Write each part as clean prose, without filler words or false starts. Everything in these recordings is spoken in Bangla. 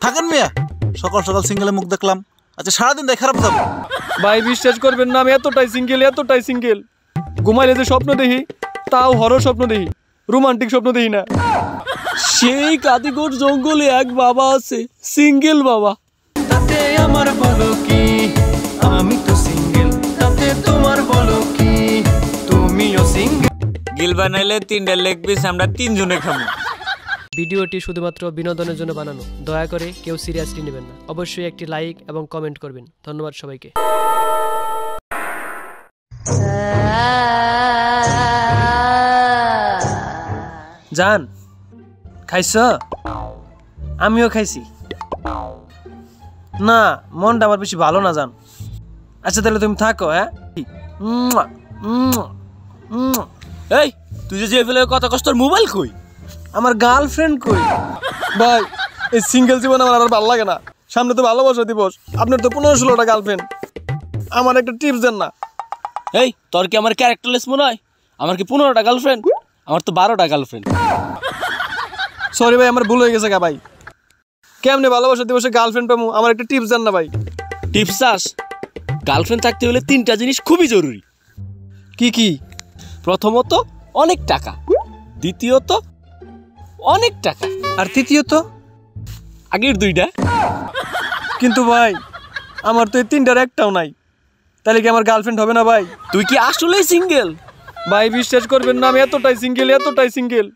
থাকেন মিয়া, সকাল সকাল সিঙ্গেলে মুখ দেখলাম। আচ্ছা সারাদিন দেখ খারাপ যাবো। ভাই বিশ্বাস করবেন না, আমি এতটাই সিঙ্গেল ঘুমাইলে যে স্বপ্ন দেখি তাও হরর স্বপ্ন দেখি, রোমান্টিক স্বপ্ন দেখি না। সেই কাদিগড় জঙ্গলে এক বাবা আছে, সিঙ্গেল বাবা। তাতে আমার বলো কি, আমি তো সিঙ্গেল, তাতে তোমার বলো কি, তুমিও সিঙ্গেল। গিল বানাইলে 3টা লেগ পিস আমরা 3 জনে খাবো। ভিডিওটি শুধুমাত্র বিনোদনের জন্য বানানো, দয়া করে কেউ সিরিয়াসলি নেবেন না। অবশ্যই একটি লাইক এবং কমেন্ট করবেন। ধন্যবাদ সবাইকে। জান খাইছ? আমিও খাইছি। না মনটা আমার বেশি ভালো না জান। আচ্ছা তাহলে তুমি থাকো। হ্যাঁ এই তুই যে ফেলে কত কষ্টর মোবাইল কই? আমার গার্লফ্রেন্ড কই? ভাই এই সিঙ্গেল জীবন আমার আর ভালো লাগে না। সামনে তো ভালোবাসা দিবস, আপনার তো 15-16টা গার্লফ্রেন্ড, আমার একটা টিপস দেন না। এই তোর কি আমার ক্যারেক্টারলেস মনে হয়? আমার কি 15টা গার্লফ্রেন্ড? আমার তো 12টা গার্লফ্রেন্ড। সরি ভাই, আমার ভুল হয়ে গেছে গা ভাই। কেমনে ভালোবাসা দিবসে গার্লফ্রেন্ড পাবো, আমার একটা টিপস দেন না ভাই। টিপস চাস? গার্লফ্রেন্ড থাকতে হলে 3টা জিনিস খুবই জরুরি। কি কি? প্রথমত অনেক টাকা, দ্বিতীয়ত অনেক টাকা, আর তৃতীয়ত? আগের 2টা। কিন্তু ভাই আমার তো এই 3টার একটাও নাই, তাহলে কি আমার গার্লফ্রেন্ড হবে না ভাই? তুই কি আসলেই সিঙ্গেল? ভাই বিশ্বাস করবেন না, আমি এতটাই সিঙ্গেল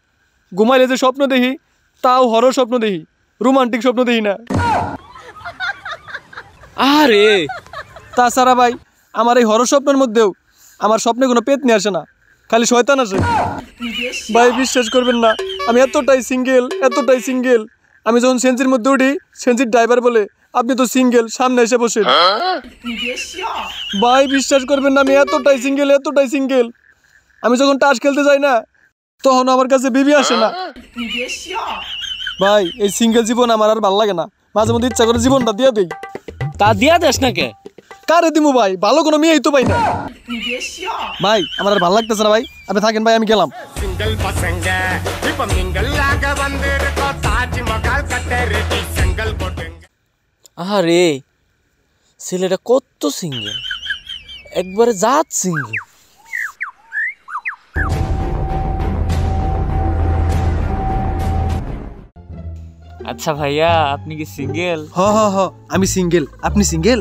ঘুমাইলে যে স্বপ্ন দেখি তাও হরর স্বপ্ন দেখি, রোমান্টিক স্বপ্ন দেখি না। আরে তাছাড়া ভাই আমার এই হরর স্বপ্নের মধ্যেও আমার স্বপ্নে কোনো পেতনি আসে না, খালি শয়তান আসে। ভাই বিশ্বাস করবেন না, আমি এতটাই সিঙ্গেল আমি যখন সেন্সির মধ্যে উঠি, সেন্সির ড্রাইভার বলে আপনি তো সিঙ্গেল, সামনে এসে বসে। ভাই বিশ্বাস করবেন না, আমি এতটাই সিঙ্গেল আমি যখন টাস খেলতে যাই না, তখন আমার কাছে বিবি আসে না। ভাই এই সিঙ্গেল জীবন আমার আর ভালো লাগে না, মাঝে মধ্যে ইচ্ছা করে জীবনটা দিয়ে দেই। তা দিয়া দেস না কে? কারে দিমু ভাই, ভালো কোনো মেয়েই তো পাই না। ভাই আমার আর ভালো লাগতেছে না ভাই, আপনি থাকেন ভাই, আমি গেলাম। আরে ছেলেটা কত সিঙ্গেল, একবারে জাত সিঙ্গেল। আচ্ছা ভাইয়া, আপনি কি সিঙ্গেল? হ আমি সিঙ্গেল। আপনি সিঙ্গেল?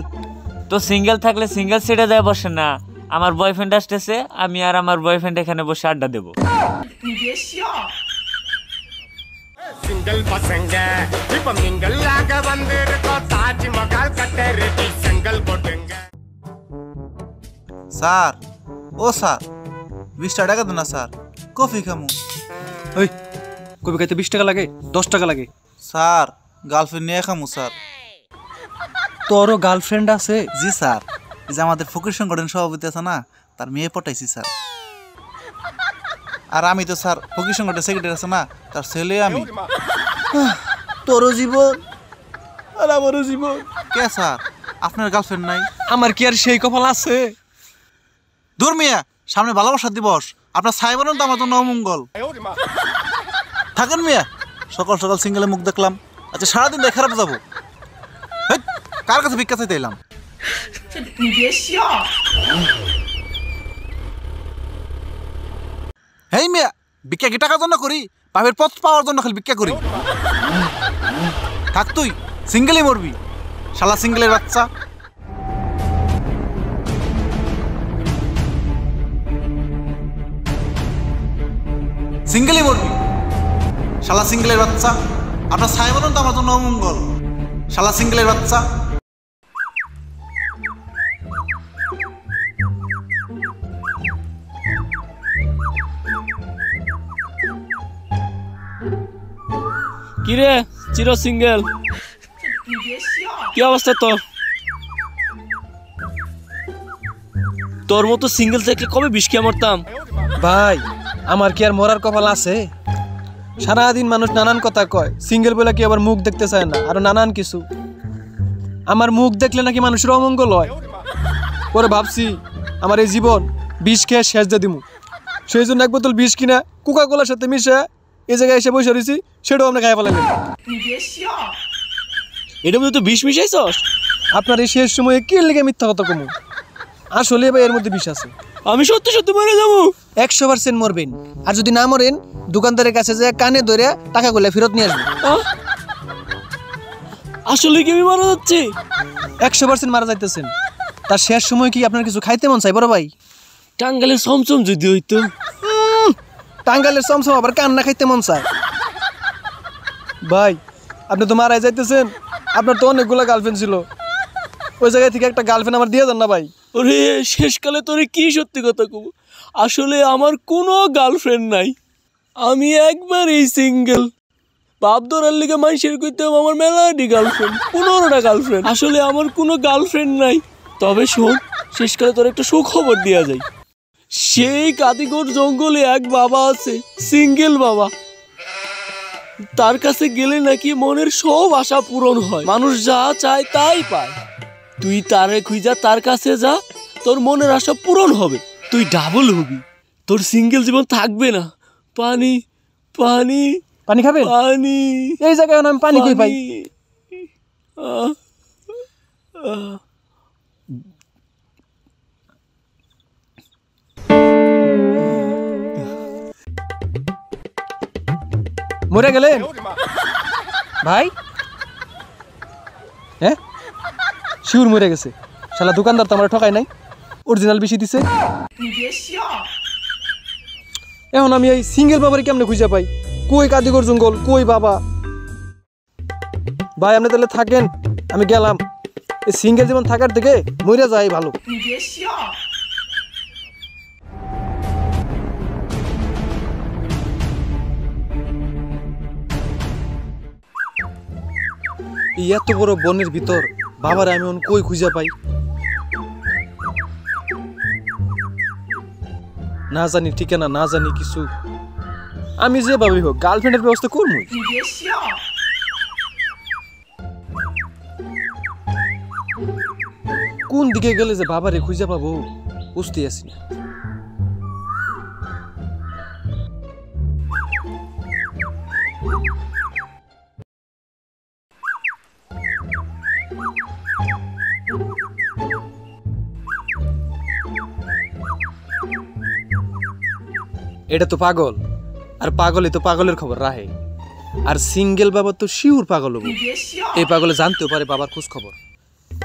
তো সিঙ্গেল থাকলে সিঙ্গেল সিটে যায় বসে না। আমার বয়ফ্রেন্ড আসতেছে, আমি আর আমার বয়ফ্রেন্ড এখানে বসে আড্ডা দেবো। স্যার, ও স্যার 20 টাকা দেন না স্যার, কফি খামু। ওই কবি খাইতে 20 টাকা লাগে? 10 টাকা লাগে। স্যার গার্লফ্রেন্ড নিয়ে খামু স্যার। তোরও গার্লফ্রেন্ড আছে? জি স্যার, এই যে আমাদের ফকির সংগঠন সভাপতি আছে না, তার মেয়ে পটাইছি স্যার। আর আমি তো স্যার ফকির সংগঠনের সেক্রেটারি আছে না, তার ছেলে আমি। তোরও জীবন আর আমারও জীবন। কে স্যার, আপনার গার্লফ্রেন্ড নাই? আমার কি আর সেই কপাল আছে? দূর মিয়া, সামনে ভালোবাসা দিবস, আপনার সাইবারন তো আমার জন্য অমঙ্গল। থাকেন মিয়া, সকাল সকাল সিঙ্গেলে মুখ দেখলাম। আচ্ছা সারাদিন দেখ খারাপ যাবো। কার কাছে ভিক্ষা চাইতে এলাম? হেই মিয়া, ভিক্ষা কি টাকার জন্য করি? বাপের পথ পাওয়ার জন্য খালি ভিক্ষা করি। থাক তুই, সিঙ্গেলই মরবি শালা, সিঙ্গেলের বাচ্চা। সিঙ্গেলই মরবি শালা, সিঙ্গেলের বাচ্চা। আপনার সাইবারন তো আমার জন্য অমঙ্গল শালা, সিঙ্গেলের বাচ্চা। কিরে চির সিঙ্গেল, কি অবস্থা তোর? তোর মতো সিঙ্গেল থেকে কবে বিষ খেয়ে মরতাম। ভাই আমার কি আর মরার কপাল আছে? সারাদিন মানুষ নানান কথা কয়, সিঙ্গেল বলে কি আবার মুখ দেখতে চায় না, আরো নানান কিছু। আমার মুখ দেখলে নাকি মানুষের অমঙ্গল হয়। পরে ভাবছি আমার এই জীবন বিষ খেয়ে শেষ দিয়ে দিমু, সেই জন্য এক বোতল বিষ কিনা কোকা কোলার সাথে মিশে এই জায়গায় এসে বসে রয়েছি, সেটাও আমরা খাই ফেলাইলাম। এটার মধ্যে তো বিষ মিশাইছস। আপনার এই শেষ সময়ে কি লেগে মিথ্যা কথা কমু? আসলে ভাই এর মধ্যে বিষ আছে। আমি সত্যি সত্যি মরে যাবো। 100% মরবেন। আর যদি না মরেন দোকানদারের কাছে যে কানে ধরে টাকাগুলো ফেরত নিয়ে আসবেন। আসলে কি আমি মারা যাচ্ছি? 100% মারা যাইতেছেন। তার শেষ সময় কি আপনার কিছু খাইতে মন চাই বড় ভাই? টাঙ্গালের চমচম যদি হইতো। টাঙ্গালের চমচম আবার কান্না খাইতে মন চায়। ভাই আপনি তো মারাই যাইতেছেন, আপনার তো অনেকগুলো গার্লফ্রেন্ড ছিল, ওই জায়গায় থেকে একটা গার্লফ্রেন্ড আমার দিয়ে যান না ভাই। ওরে শেষকালে তোরে কি সত্যি কথা কব, আসলে আমার কোনো গার্লফ্রেন্ড নাই, আমি একবারই সিঙ্গেল। বাপ ধরার লিগে মানুষের কইতাম আমার মেলাডি গার্লফ্রেন্ড, 15টা গার্লফ্রেন্ড, আসলে আমার কোনো গার্লফ্রেন্ড নাই। তবে শোন, শেষকালে তোর একটা সুখবর দেওয়া যায়। সেই কাদিগড় জঙ্গলে এক বাবা আছে, সিঙ্গেল বাবা। তার কাছে গেলে নাকি মনের সব আশা পূরণ হয়, মানুষ যা চায় তাই পায়। তুই তারে খুঁজা তার কাছে যা, তোর মনের আশা পূরণ হবে, তুই ডাবল হবি, তোর সিঙ্গেল জীবন থাকবে না। পানি পানি পানি খাবেন? পানি এই জায়গায় আমি পানি কই পাই? মরে গেলেন ভাই? হ্যাঁ শিউর মরে গেছে। শালা দোকানদার তো আমরা ঠকাই নাই, অরিজিনাল বেশি দিছে। এখন আমি এই সিঙ্গেল বাবার কেমনে খুঁজে পাই? কই কাদিগড় জঙ্গল, কই বাবা? ভাই আপনি তাহলে থাকেন, আমি গেলাম। এই সিঙ্গেল জীবন থাকার থেকে মরে যাই ভালো। এই এত বড় বনের ভিতর বাবার আমি কই খুঁজে পাই? না জানি ঠিকানা, না জানি কিছু। আমি যেভাবে হোক গার্লফ্রেন্ডের ব্যবস্থা করবো। কোন দিকে গেলে যে বাবারে খুঁজে পাবো বুঝতে আসি না। এটা তো পাগল, আর পাগলই তো পাগলের খবর রাহে। আর সিঙ্গেল বাবা তো শিউর পাগল হবো। এই পাগলে জানতেও পারে বাবার খোঁজ খবর।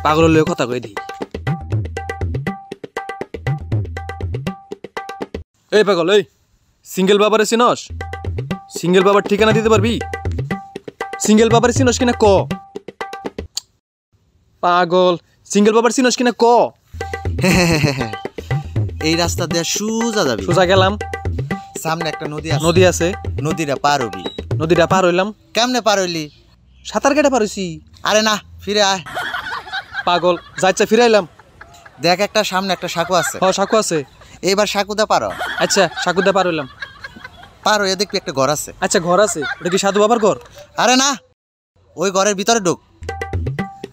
পাগল হলেও কথা কই দিই। এই পাগল, এই সিঙ্গেল বাবারে চিনস? সিঙ্গেল বাবার ঠিকানা দিতে পারবি? সিঙ্গেল বাবারে চিনস কিনা ক? পাগল, সিঙ্গেল বাবার চিনস কিনা ক? এই রাস্তা দিয়ে সোজা যাবি। সোজা গেলাম, সামনে একটা নদী আছে। নদী আছে, নদীটা পার হবি। নদীটা পার হইলাম। কেমনে পার হইলি? সাঁতার কেটে পার হইছি। আরে না, ফিরে আয়। পাগল, যাইছে ফিরাইলাম। দেখ একটা সামনে একটা সাঁকো আছে। হ সাঁকো আছে। এইবার সাঁকুদা পারো। আচ্ছা সাঁকুদা পার হইলাম। পার হয়ে দেখবি একটা ঘর আছে। আচ্ছা ঘর আছে, ওটা কি সাধু বাবার ঘর? আরে না, ওই ঘরের ভিতরে ঢুক।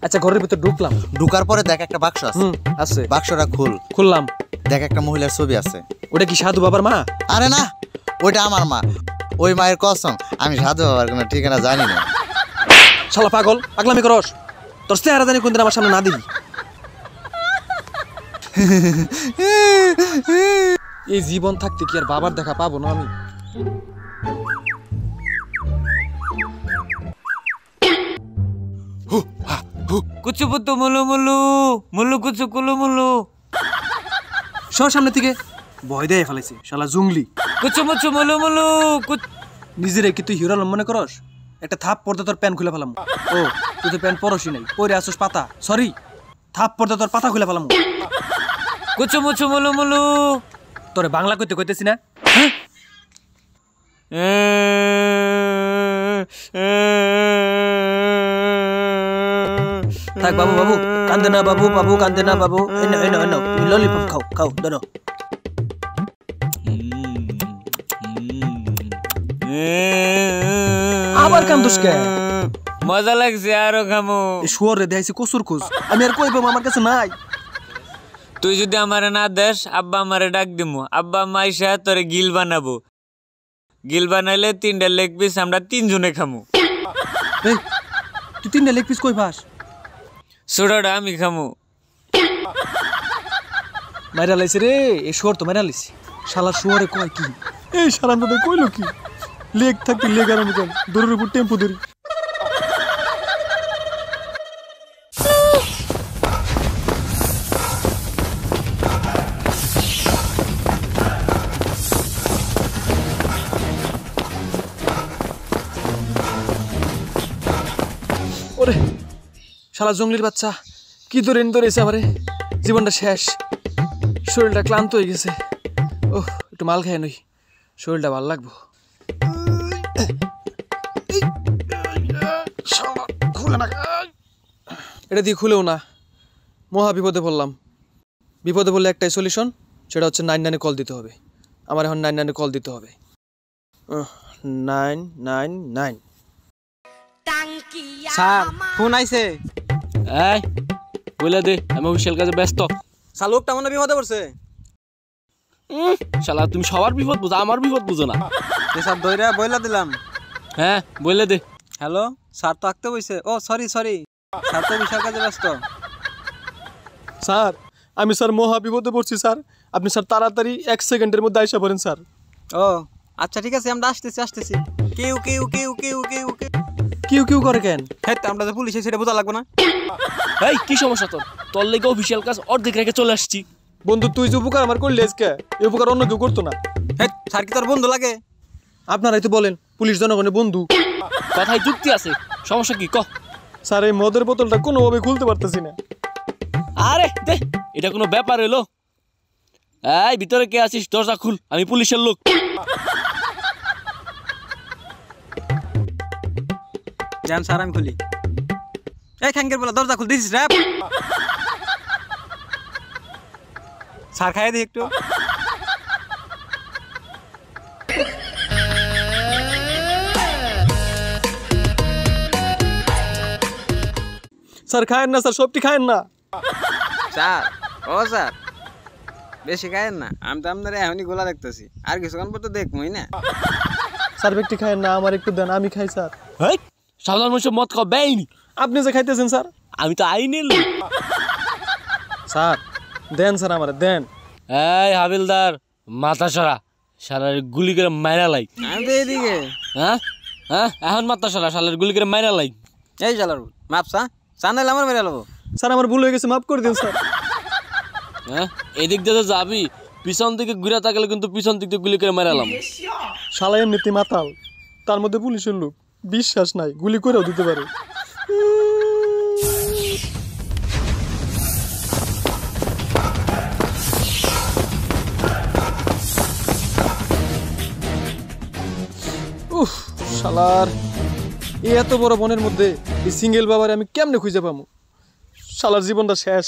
আচ্ছা ঘরের ভিতর ঢুকলাম। ঢুকার পরে দেখ একটা বাক্স আছে। আছে। বাক্সটা খুল। খুললাম। দেখ একটা মহিলার ছবি আছে। ওটা কি সাধু বাবার মা? আরে না, ওইটা আমার মা। ওই মায়ের কসম, আমি সাধু বাবার কোনো ঠিকানা জানি না। শালা পাগল, পাগলামি করস? তোর চেহারা জানি কোনদিন আমার সামনে না দিবি। এই জীবন থাকতে কি আর বাবার দেখা পাবো না আমি? কুচু পুতু মুলু মুলু, মুলু কুচু কুলু মুলু। সর সামনে থেকে, ভয় দেয় ফেলাইছে শালা জুংলি। কুচু মুচু মুলু মুলু। নিজেরে কি তুই হিরো মনে করস? একটা থাপ পড়তে তোর প্যান্ট খুলে ফেলাম। ও তুই তো প্যান্ট পরসই নাই, পরে আসছিস পাতা। সরি, থাপ পড়তে তোর পাতা খুলে ফেলাম। কুচু মুচু মুলু মুলু। তোরে বাংলা কইতে কইতেছি না? থাক বাবু, বাবু কান্দে না বাবু, বাবু কান্দে না বাবু। ললিপপ খাও, খাও ধরো। আবার কান্দুস কে? মজা লাগছে আরো খামু। শুয়ার রে দেখাইছি কসুর খোঁজ, আমি আর কই পাবো, আমার কাছে নাই। তুই যদি আমারে না দেস, আব্বা আমারে ডাক দিমু। আব্বা আম্মা আইসা তোরে গিল বানাবো। গিল বানাইলে 3টা লেগ পিস আমরা 3 জনে খামু। তুই 3টা লেগ পিস কই পাস? ছোটটা আমি খামু। মাইরা লাইছে রে, এ শুয়ার তো মাইরা লাইছে। শালা শুয়ারে কয় কি? এই শালাম দাদা কইলো কি? লেগ থাকতে লেগ আর আমি কেন দৌড়ের উপর টেম্পো ধরি। ওরে শালা জঙ্গলির বাচ্চা কি ধরেছে আমারে, জীবনটা শেষ, শরীরটা ক্লান্ত হয়ে গেছে। ওহ একটু মাল খাই নই, শরীরটা ভালো লাগবো। এটা দিয়ে খুলেও না, মহা বিপদে পড়লাম। বিপদে পড়লে একটাই সলিউশন, সেটা হচ্ছে 99 কল দিতে হবে। আমার এখন 99 কল দিতে হবে। 999। স্যার ফোন আইছে। এই বলে দে, আমি অফিসিয়াল কাজে ব্যস্ত। স্যার লোকটা মনে বিপদে পড়ছে। শালা তুমি সবার বিপদ বুঝো, আমার বিপদ বুঝো না। স্যার দইরা বইলা দিলাম। হ্যাঁ বলে দে। হ্যালো স্যার তো আঁকতে বইছে। ও সরি স্যার তো বিশাল কাজে ব্যস্ত। স্যার আমি স্যার মহা বিপদে পড়ছি স্যার, আপনি স্যার তাড়াতাড়ি 1 সেকেন্ডের মধ্যে আইসা পড়েন স্যার। ও আচ্ছা ঠিক আছে, আমরা আসতেছি। কেউ কিউ কিউ করে কেন? হ্যাঁ আমরা তো পুলিশে, সেটা বোঝা লাগবে না? এই কি সমস্যা তোর? তোর লেগে অফিসিয়াল কাজ অর্ধেক রেখে চলে আসছি। বন্ধু তুই যে উপকার আমার করলি আজকে, এই উপকার অন্য কেউ করতো না। হ্যাঁ স্যার কি তোর বন্ধু লাগে? আপনারাই তো বলেন পুলিশ জনগণের বন্ধু, কথায় যুক্তি আছে, সমস্যা কি কহ? স্যার এই মদের বোতলটা কোনোভাবে খুলতে পারতেছি না। আরে দে, এটা কোনো ব্যাপার হলো? এই ভিতরে কে আছিস? দরজা খুল, আমি পুলিশের লোক। জান স্যার আমি খুলি। এই খাঙ্গের বলা দরজা খুল দিছিস রে। স্যার খাইয়ে দিই একটু। স্যার খায়েন না স্যার, সবটি খায়েন না। স্যার ও স্যার বেশি খায়েন না, আমি তো আপনার এখনই গোলা দেখতেছি, আর কিছুক্ষণ পর তো দেখবই না। স্যার ব্যক্তি খায়েন না, আমার একটু দেন, আমি খাই স্যার। সাধারণ মানুষ মদ খাও বেআইনি, আপনি যে খাইতেছেন স্যার, আমি তো আইনের লোক। স্যার দেন স্যার, আমার দেন। এই হাবিলদার মাথা সরা, শালার গুলি করে মাইরা লাই। আমি তো এইদিকে। হ্যাঁ এখন মাথা সরা, শালার গুলি করে মাইরা লাই। এই শালার মাপসা চান্দাইলে আমার মেরে নেবো। স্যার আমার ভুল হয়ে গেছে, মাফ করে দিন স্যার। হ্যাঁ এদিক দিয়ে তো যাবি, পিছন দিকে ঘুরে থাকলে কিন্তু পিছন দিক দিয়ে গুলি করে মারালাম। শালা এমনিতে মাতাল, তার মধ্যে পুলিশের লোক, বিশ্বাস নাই, গুলি করেও দিতে পারে। উফ শালার, এই এত বড় বনের মধ্যে এই সিঙ্গেল বাবারে আমি কেমনে খুঁজে পাবো? শালার জীবনটা শেষ।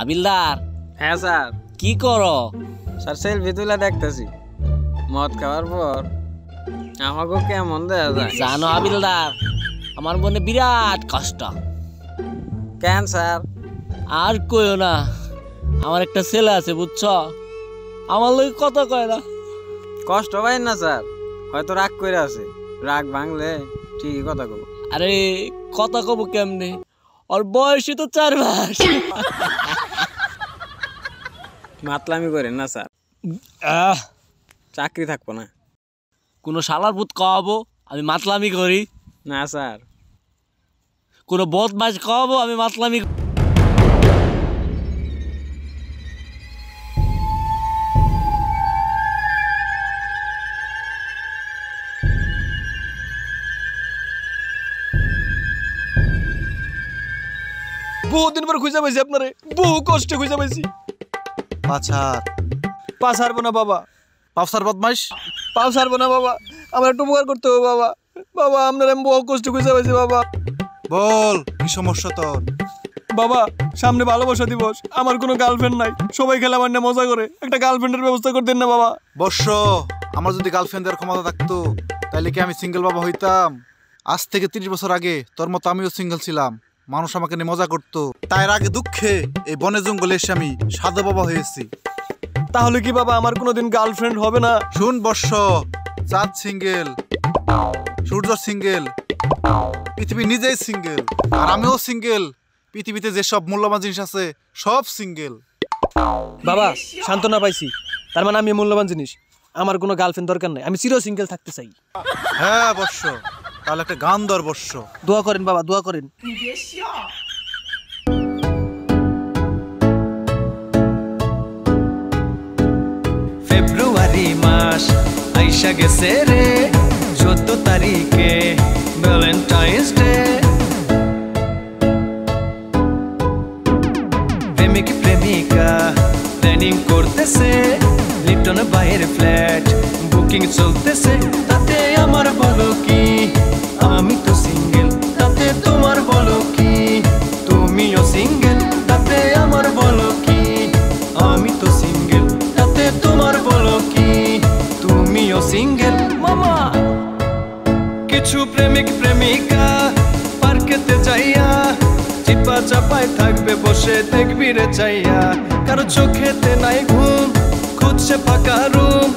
আবিলদার। হ্যাঁ স্যার। কি করো? স্যার সেলফি তুলে দেখতেছি। মদ খাওয়ার পর আমাকে কেমন দেখা যায় জানো আবিলদার, আমার মনে বিরাট কষ্ট। কেন স্যার? আর কইও না, আমার একটা ছেলে আছে বুঝছো, আমার লোক কথা কয় না। কষ্ট পাই না স্যার, হয়তো রাগ করে আছে, রাগ ভাঙলে ঠিকই কথা কব। আরে কথা কব কেমনে, ওর বয়সই তো 4 মাস। মাতলামি করেন না স্যার, চাকরি থাকবো না। কোনো শালার ভূত খাওয়াবো আমি মাতলামি করি না স্যার। কোনো বদমাশ খাওয়াবো আমি মাতলামি। বহুদিন পর খুঁজে পাইছি আপনারে, বহু কষ্টে খুঁজে পাইছি। পা ছাড়বো না বাবা, পাপসার বদমাইশ। পা ছাড়বো না বাবা, আমার একটু উপকার করতে হবে বাবা। বাবা আপনার আমি বহু কষ্ট খুঁজে পাইছি বাবা। বল কি সমস্যা তোর? বাবা সামনে ভালোবাসা দিবস, আমার কোনো গার্লফ্রেন্ড নাই, সবাই খেলা আমার না মজা করে, একটা গার্লফ্রেন্ডের ব্যবস্থা করে দেন না বাবা। বর্ষ, আমার যদি গার্লফ্রেন্ডের ক্ষমতা থাকতো তাহলে কি আমি সিঙ্গেল বাবা হইতাম? আজ থেকে 30 বছর আগে তোর মতো আমিও সিঙ্গেল ছিলাম, মানুষ আমাকে নিয়ে মজা করতো। তাই আগে দুঃখে এই বনে জঙ্গলে এসে আমি সাধু বাবা হয়েছি। তাহলে কি বাবা আমার কোনোদিন গার্লফ্রেন্ড হবে না? শুন বর্ষ, চাঁদ সিঙ্গেল, সূর্য সূর্য সিঙ্গেল, পৃথিবী নিজেই সিঙ্গেল, আর আমিও সিঙ্গেল। পৃথিবীতে যেসব মূল্যবান জিনিস আছে সব সিঙ্গেল। বাবা সান্ত্বনা পাইছি, তার মানে আমি মূল্যবান জিনিস। আমার কোনো গার্লফ্রেন্ড দরকার নাই, আমি চির সিঙ্গেল থাকতে চাই। হ্যাঁ বর্ষ, তাহলে একটা গান দর বর্ষ। দোয়া করেন বাবা, দোয়া করেন। ফেব্রুয়ারি মাস আইসা গেছে রে, 14 তারিখে ভ্যালেন্টাইন্স ডে। প্রেমিক প্রেমিকা প্ল্যানিং করতেছে, লিটন বাইয়ের ফ্ল্যাট বুকিং চলতেছে। তাতে আমার বলো কি, আমি তো সিঙ্গেল, তাতে তোমার বলো কি, তুমিও সিঙ্গেল, তাতে আমার বলো কি, আমি তো সিঙ্গেল, তাতে তোমার বলো কি, তুমিও সিঙ্গেল। মামা কিছু প্রেমিক প্রেমিকা পার্কেতে যাইয়া চিপা চাপায় থাকবে বসে, দেখবি রে চাইয়া। কারো চোখেতে নাই ঘুম, খুঁজছে ফাঁকা রুম,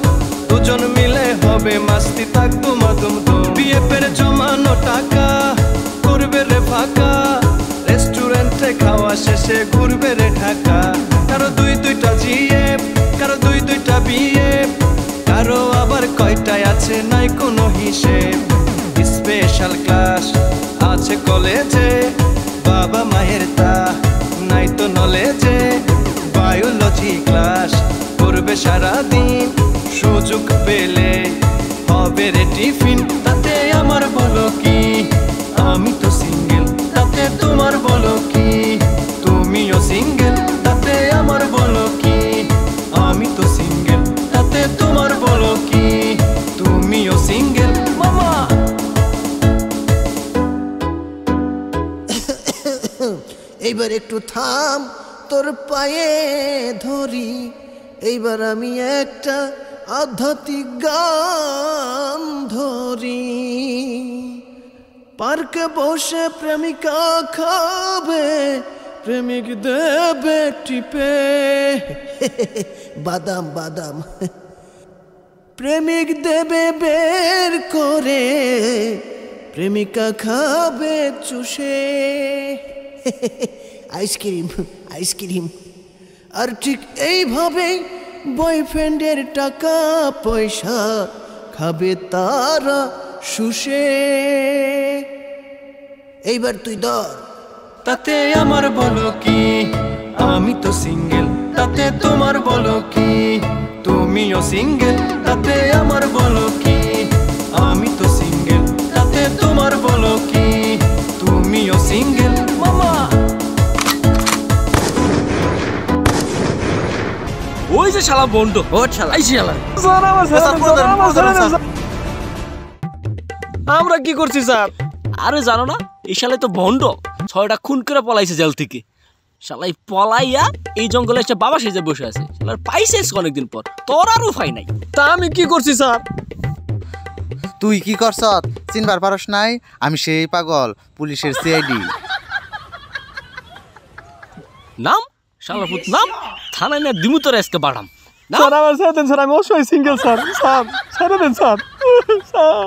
দুজন মিলে হবে মাস্তি, থাকতো মাদুম দুম। বিয়ে পেরে জমানো টাকা করবে রে ফাঁকা, রেস্টুরেন্টে খাওয়া শেষে ঘুরবে রে ঢাকা। কারো দুইটা জিএফ, কারো দুইটা বিয়ে, কারো আবার কয়টায় আছে নাই কোনো হিসেব। স্পেশাল ক্লাস আছে কলেজে, বাবা মায়ের তা নাই তো নলেজে। বায়োলজি ক্লাস করবে সারাদিন, সুযোগ পেলে হবে রে টিফিন। তাতে আমার বলো কি, আমি তো সিঙ্গেল, তাতে তোমার বলো কি, তুমিও সিঙ্গেল, তাতে আমার বলো কি, আমি তো সিঙ্গেল, তাতে তোমার বলো কি, তুমিও সিঙ্গেল। মামা এইবার একটু থাম, তোর পায়ে ধরি। এইবার আমি একটা আধ্যাত্মিক গান ধরি। পার্কে বসে প্রেমিকা খাবে, প্রেমিক দেবে টিপে বাদাম বাদাম, প্রেমিক দেবে বের করে, প্রেমিকা খাবে চুষে আইসক্রিম আইসক্রিম। আর ঠিক এইভাবেই বয়ফ্রেন্ডের টাকা পয়সা খাবে তারা শুষে। এইবার তুই ধর। তাতে আমার বলো কি, আমি তো সিঙ্গেল, তাতে তোমার বলো কি, তুমিও সিঙ্গেল, তাতে আমার বলো কি, আমি তো সিঙ্গেল, তাতে তোমার বলো কি, তুমিও সিঙ্গেল। মামা ওই যে শালা বন্ড, ও শালা এই শালা। আমরা কি করছি স্যার? আরে জানো না, এই শালাই তো ভণ্ড, 6টা খুন করে পলাইছে জেল থেকে। শালাই পলাইয়া এই জঙ্গলে এসে বাবা সেজে বসে আছে। শালার পাইছে অনেকদিন পর, তোর আর উপায় নাই। তা আমি কি করছি স্যার? তুই কি করছ চিনবার পারস নাই? আমি সেই পাগল পুলিশের সিআইডি। নাম শালার পুত, নাম থানায় না দিমু তোর আজকে বাড়াম। স্যার আমার ছেড়ে দেন স্যার, আমি অবশ্যই সিঙ্গেল স্যার। স্যার ছেড়ে দেন স্যার। স্যার